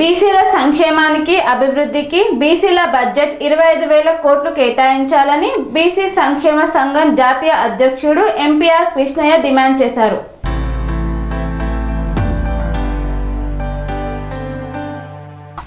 బీసీల సంక్షేమానికి అభివృద్ధికి బీసీల బడ్జెట్ 25,000 కోట్లు కేటాయించాలని బీసీ సంక్షేమ సంఘం జాతీయ అధ్యక్షుడు ఎంపీఆర్ కృష్ణయ్య డిమాండ్ చేశారు.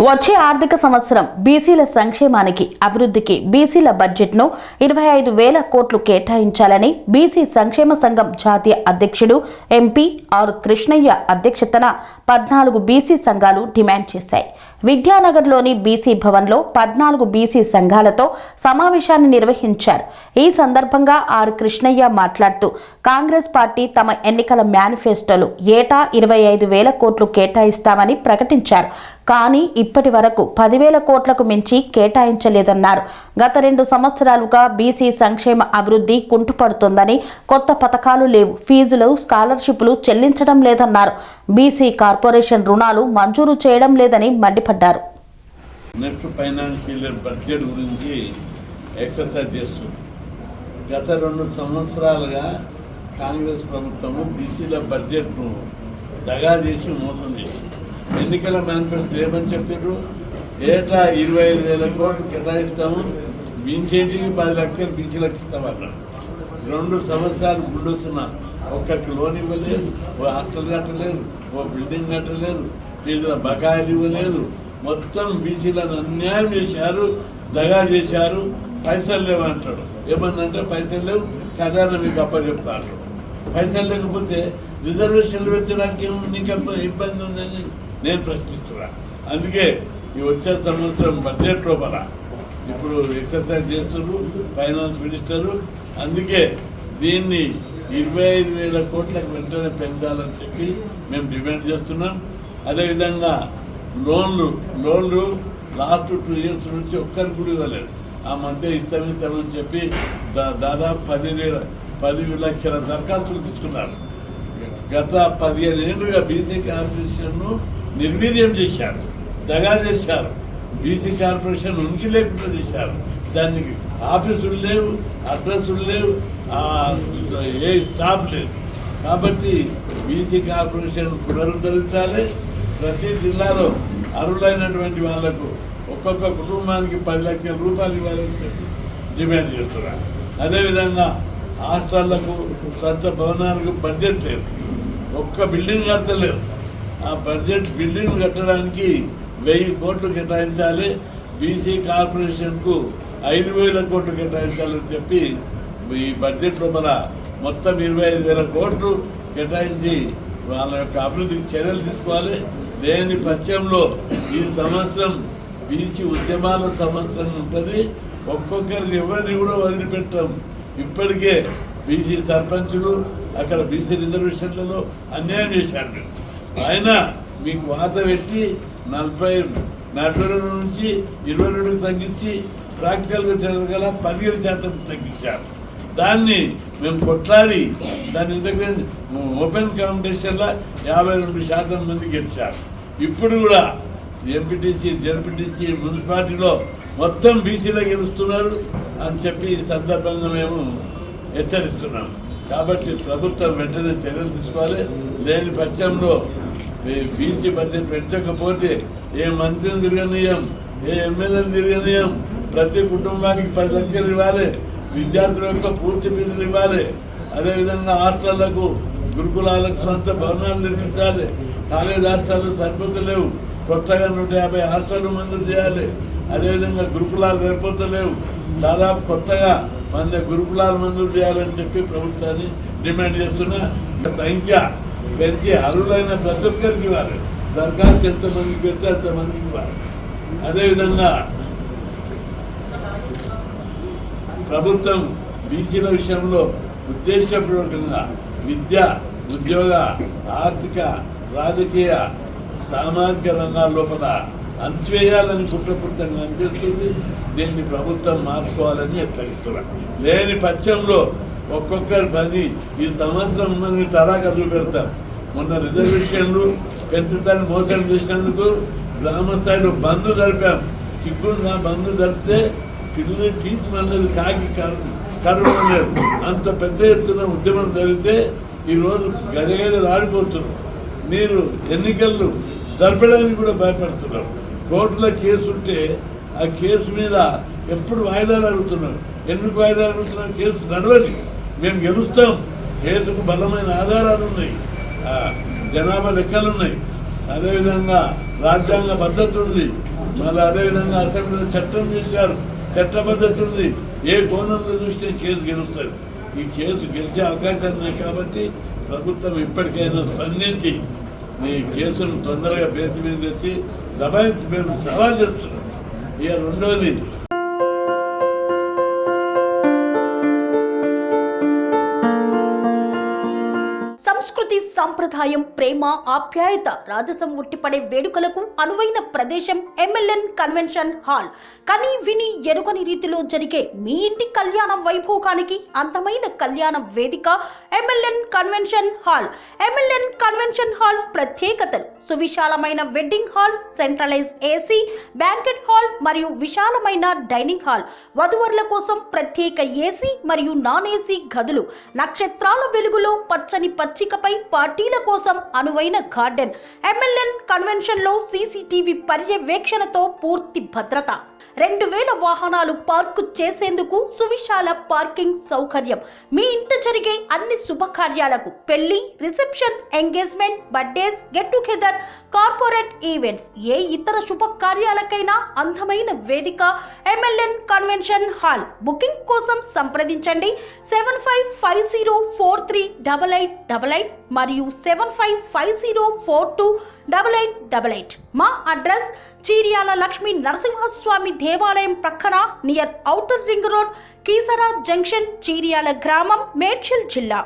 వచ్చే ఆర్థిక సంవత్సరం బీసీల సంక్షేమానికి అభివృద్ధికి బీసీల బడ్జెట్ను 25,000 కోట్లు కేటాయించాలని బీసీ సంక్షేమ సంఘం జాతీయ అధ్యక్షుడు ఎంపీఆర్ కృష్ణయ్య అధ్యక్షతన 14 బీసీ సంఘాలు డిమాండ్ చేశాయి. విద్యానగర్లోని బీసీ భవన్లో 14 బీసీ సంఘాలతో సమావేశాన్ని నిర్వహించారు. ఈ సందర్భంగా ఆర్ కృష్ణయ్య మాట్లాడుతూ కాంగ్రెస్ పార్టీ తమ ఎన్నికల మేనిఫెస్టోలో ఏటా 25,000 కోట్లు కేటాయిస్తామని ప్రకటించారు. కానీ ఇప్పటి వరకు 10,000 కోట్లకు మించి కేటాయించలేదన్నారు. గత 2 సంవత్సరాలుగా బీసీ సంక్షేమ అభివృద్ధి కుంటుపడుతుందని, కొత్త పథకాలు లేవు, ఫీజులు స్కాలర్షిప్లు చెల్లించడం లేదన్నారు. బీసీ కార్పొరేషన్ రుణాలు మంజూరు చేయడం లేదని మండిపడ్డారు. నెక్స్ట్ ఫైనాన్షియల్ ఇయర్ బడ్జెట్ గురించి ఎక్సర్సైజ్ చేస్తుంది. గత 2 సంవత్సరాలుగా కాంగ్రెస్ ప్రభుత్వము బీసీల బడ్జెట్ను దగా చేసి మోసం చేసింది. ఎన్నికల మేనిఫెస్టో ఏమని చెప్పారు? ఏటా 25,000 కోట్లు కేటాయిస్తాము, బీసీకి 10 లక్షలు బీసీలకు ఇస్తామన్నారు. 2 సంవత్సరాలు గుడ్డొస్తున్నా ఒక్కరికి లోన్ ఇవ్వలేదు, ఓ హాస్టల్ కట్టలేదు, ఓ బిల్డింగ్ కట్టలేదు, ఫీజుల బకాయిలు ఇవ్వలేదు. మొత్తం బీసీలను అన్యాయం చేశారు, దగా చేశారు. పైసలు లేవంటాడు. ఏమన్నంటే పైసలు లేవు, ఖజానా మీకు అప్పచెప్తారు. పైసలు లేకపోతే రిజర్వేషన్లు పెట్టడానికి నీకు ఇబ్బంది ఉందని నేను ప్రశ్నిస్తున్నా. అందుకే ఈ వచ్చే సంవత్సరం బడ్జెట్ లోపల ఇప్పుడు ఎక్సర్సైజ్ చేస్తున్నారు ఫైనాన్స్ మినిస్టరు. అందుకే దీన్ని 25,000 కోట్లకు వెంటనే పెంచాలని చెప్పి మేము డిమాండ్ చేస్తున్నాం. అదేవిధంగా లోన్లు లాస్ట్ 2 ఇయర్స్ నుంచి ఒక్కరికి కూడా ఇవ్వలేదు. ఆ మధ్య ఇస్తామని చెప్పి దాదాపు 10 లక్షల దరఖాస్తులు తీసుకున్నారు. గత 15 ఏళ్ళుగా బీసీ కార్పొరేషన్ను నిర్వీర్యం చేశారు, దగా చేశారు. బీసీ కార్పొరేషన్ ఉనికి లేకుండా చేశారు. దానికి ఆఫీసులు లేవు, అడ్రస్సులు లేవు, ఏ స్టాఫ్ లేదు. కాబట్టి బీసీ కార్పొరేషన్ పునరుద్ధరించాలి. ప్రతి జిల్లాలో అర్హులైనటువంటి వాళ్లకు ఒక్కొక్క కుటుంబానికి 10 లక్షల రూపాయలు ఇవ్వాలని చెప్పి డిమాండ్ చేస్తున్నారు. అదేవిధంగా హాస్టళ్లకు, సొంత భవనాలకు బడ్జెట్ లేదు, ఒక్క బిల్డింగ్ కట్టలేదు. ఆ బిల్డింగ్ కట్టడానికి 1000 కోట్లు కేటాయించాలి. బీసీ కార్పొరేషన్కు 5,000 కోట్లు కేటాయించాలని చెప్పి ఈ బడ్జెట్ లోపల మొత్తం 25,000 కోట్లు కేటాయించి వాళ్ళ యొక్క అభివృద్ధికి చర్యలు తీసుకోవాలి. లేని పక్షంలో ఈ సంవత్సరం బీసీ ఉద్యమాల సంవత్సరం ఉంటుంది. ఒక్కొక్కరికి ఎవరిని కూడా వదిలిపెట్టాం. ఇప్పటికే బీసీ సర్పంచులు అక్కడ బీసీ రిజర్వేషన్లలో అన్యాయం చేశారు. అయినా మీకు వాత పెట్టి 42 నుంచి 22 తగ్గించి ప్రాక్టికల్ గల 15% తగ్గించారు. దాన్ని మేము కొట్లాడి దాని ఇంతకు ఓపెన్ కాంపిటీషన్లో 52% మంది గెలిచారు. ఇప్పుడు కూడా ఎంపీటీసీ, జెడ్పీటీసీ, మున్సిపాలిటీలో మొత్తం బీసీలో గెలుస్తున్నారు అని చెప్పి ఈ సందర్భంగా మేము హెచ్చరిస్తున్నాం. కాబట్టి ప్రభుత్వం వెంటనే చర్యలు తీసుకోవాలి. లేని పక్షంలో బీసీ బడ్జెట్ పెంచకపోతే ఏ మంత్రిని తిరగనీయం, ఏ ఎమ్మెల్యేని తిరగనీయం. ప్రతి కుటుంబానికి 10 లక్షలు ఇవ్వాలి, విద్యార్థుల యొక్క పూర్తి ఫీజులు ఇవ్వాలి. అదేవిధంగా హాస్టళ్లకు, గురుకులాలకు సొంత భవనాలు నిర్మించాలి. కాలేజ్ హాస్టళ్ళు సరిపోతలేవు, కొత్తగా 150 హాస్టళ్ళు మంజూరు చేయాలి. అదేవిధంగా గురుకులాలు సరిపోతలేవు, దాదాపు కొత్తగా 100 గురుకులాలు మంజూరు చేయాలని చెప్పి ప్రభుత్వాన్ని డిమాండ్ చేస్తున్నా. సంఖ్య పెంచి అర్హులైన ప్రతి ఒక్కరికి ఇవ్వాలి. దరఖాస్తు ఎంతమందికి పెడితే అంతమందికి ఇవ్వాలి. అదేవిధంగా ప్రభుత్వం బీసీల విషయంలో ఉద్దేశపూర్వకంగా విద్య, ఉద్యోగ, ఆర్థిక, రాజకీయ, సామాజిక రంగాల లోపల అణచివేయాలని కుట్రపూరితంగా అనిపిస్తుంది. దీన్ని ప్రభుత్వం మార్చుకోవాలని హెచ్చరిస్తున్నారు. లేని పక్షంలో ఒక్కొక్కరి పని ఈ సంవత్సరం ఉన్నది తడాక చూపెడతాం. మొన్న రిజర్వేషన్లు పెంచుతాన్ని మోసం చేసినందుకు గ్రామ స్థాయిలో బంద్ జరిపాం. చిక్కున్న బంద్ జరిపితే పిల్లలు టీచర్లు కాకి కరువు లేదు. అంత పెద్ద ఎత్తున ఉద్యమం జరిగితే ఈరోజు గదగద ఆడిపోతున్నారు. మీరు ఎన్నికలు జరపడానికి కూడా భయపడుతున్నారు. కోర్టులో కేసు ఉంటే ఆ కేసు మీద ఎప్పుడు వాయిదాలు అడుగుతున్నారు. ఎందుకు వాయిదాలు అడుగుతున్నారు? కేసు నడవది, మేము గెలుస్తాం, కేసుకు బలమైన ఆధారాలు ఉన్నాయి, జనాభా లెక్కలు ఉన్నాయి, అదేవిధంగా రాజ్యాంగ పద్ధతి ఉంది, మళ్ళీ అదేవిధంగా అసెంబ్లీలో చట్టం చేశారు, చట్టబద్ధతి ఉంది. ఏ కోణంలో చూస్తే కేసు గెలుస్తారు. ఈ కేసు గెలిచే అవకాశం ఉన్నాయి. కాబట్టి ప్రభుత్వం ఇప్పటికైనా స్పందించి ఈ కేసును తొందరగా బెంచ్ మీద తెచ్చి దబాయించి మేము సవాల్ చేస్తున్నాం. ఇక రెండోది, సంస్కృతి, సంప్రదాయం, ప్రేమ, ఆప్యాయత, రాజసం ఉట్టిపడే వేడుకలకు అనువైన ప్రదేశం ఎంఎల్ఎన్ కన్వెన్షన్ హాల్. కని విని ఎరుగని రీతిలో జరిగే మీ ఇంటి కళ్యాణ వైభోగానికి అందమైన కళ్యాణ వేదిక MLN convention hall. MLN convention hall ప్రత్యేకతలు: సువిశాలమైన wedding halls, centralise AC banquet hall మరియు విశాలమైన డైనింగ్ హాల్, వధువరుల కోసం ప్రత్యేక ఏసీ మరియు నాన్ ఏసీ గదులు, నక్షత్రాల వెలుగులో పచ్చని పచ్చికపై పార్టీల కోసం అనువైన గార్డెన్. ఎంఎల్ఎన్ కన్వెన్షన్ లో సీసీటీవీ పర్యవేక్షణతో పూర్తి భద్రత, 2000 వాహనాలు పార్కు చేసేందుకు సువిశాల పార్కింగ్ సౌకర్యం. మీ ఇంట జరిగే అన్ని శుభకార్యాలకు, పెళ్లి, reception, engagement, birthdays, get together, corporate events, ఏ ఇతర శుభకార్యాలకైనా అందమైన వేదిక ఎంఎల్ఎన్ కన్వెన్షన్ హాల్. బుకింగ్ కోసం సంప్రదించండి 7550438888 మరియు 7550428888. మా అడ్రస్ చీర్యాల లక్ష్మీ నరసింహస్వామి దేవాలయం ప్రక్కన, near outer ring road, Keesara junction, Cheeryal గ్రామం, మేడ్చల్ జిల్లా.